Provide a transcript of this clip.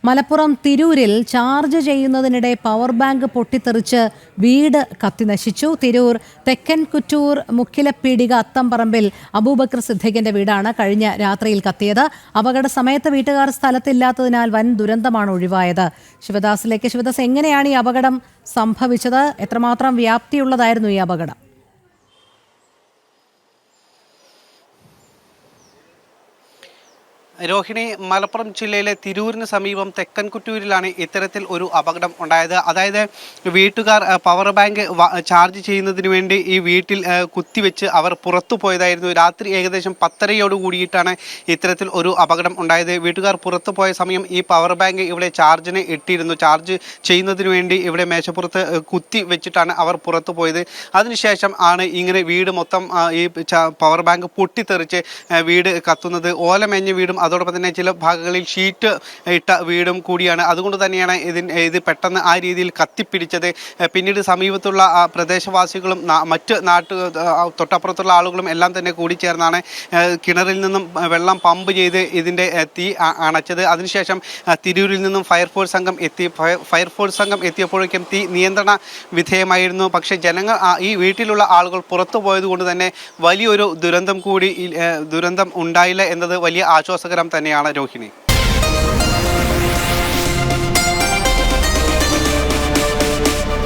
മലപ്പുറം തിരൂരിൽ ചാർജ് ചെയ്യുന്നതിനിടെ power bank പൊട്ടിത്തെറിച്ച് വീട് കത്തിനശിച്ചു. തിരൂർ തെക്കൻ കുറ്റൂർ മുക്കിലപ്പീടിക അത്തംപറമ്പിൽ അബൂബക്കർ സിദ്ദീഖിന്റെ വീടാണ് കഴിഞ്ഞ രാത്രിയിൽ കത്തിയത്. അപകട സമയത്ത് വീട്ടുകാർ സ്ഥലത്തില്ലാത്തതിനാൽ വൻ ദുരന്തമാണ് ഒഴിവായത്. ശിവദാസ്, എങ്ങനെയാണ് ഈ അപകടം സംഭവിച്ചത്? എത്രമാത്രം വ്യാപ്തിയുള്ളതായിരുന്നു ഈ അപകടം? രോഹിണി, മലപ്പുറം ജില്ലയിലെ തിരൂരിന് സമീപം തെക്കൻ കുറ്റൂരിലാണ് ഇത്തരത്തിൽ ഒരു അപകടം ഉണ്ടായത്. അതായത് വീട്ടുകാർ പവർ ബാങ്ക് ചാർജ് ചെയ്യുന്നതിന് വേണ്ടി ഈ വീട്ടിൽ കുത്തിവെച്ച് അവർ പുറത്തു പോയതായിരുന്നു. രാത്രി ഏകദേശം 10:30 കൂടിയിട്ടാണ് ഇത്തരത്തിൽ ഒരു അപകടം ഉണ്ടായത്. വീട്ടുകാർ പുറത്തു പോയ സമയം ഈ പവർ ബാങ്ക് ഇവിടെ ചാർജിന് ഇട്ടിരുന്നു. ചാർജ് ചെയ്യുന്നതിന് വേണ്ടി ഇവിടെ മേശപ്പുറത്ത് കുത്തി വെച്ചിട്ടാണ് അവർ പുറത്തു പോയത്. അതിനുശേഷം ആണ് ഇങ്ങനെ വീട് മൊത്തം ഈ പവർ ബാങ്ക് പൊട്ടിത്തെറിച്ച് വീട് കത്തുന്നത്. ഓലമേഞ്ഞ വീടും അതോടൊപ്പം തന്നെ ചില ഭാഗങ്ങളിൽ ഷീറ്റ് ഇട്ട വീടും കൂടിയാണ്. അതുകൊണ്ട് തന്നെയാണ് ഇത് പെട്ടെന്ന് ആ രീതിയിൽ കത്തിപ്പിടിച്ചത്. പിന്നീട് സമീപത്തുള്ള പ്രദേശവാസികളും മറ്റ് തൊട്ടപ്പുറത്തുള്ള ആളുകളും എല്ലാം തന്നെ കൂടിച്ചേർന്നാണ് കിണറിൽ നിന്നും വെള്ളം പമ്പ് ചെയ്ത് ഇതിൻ്റെ തീ അണച്ചത്. അതിനുശേഷം തിരൂരിൽ നിന്നും ഫയർഫോഴ്സ് സംഘം എത്തിയപ്പോഴേക്കും തീ നിയന്ത്രണ വിധേയമായിരുന്നു. പക്ഷേ ജനങ്ങൾ ഈ വീട്ടിലുള്ള ആളുകൾ പുറത്തു പോയത് കൊണ്ട് തന്നെ വലിയൊരു ദുരന്തം ഉണ്ടായില്ല എന്നത് വലിയ ആശ്വാസകരം തന്നെയാണ് രോഹിണി.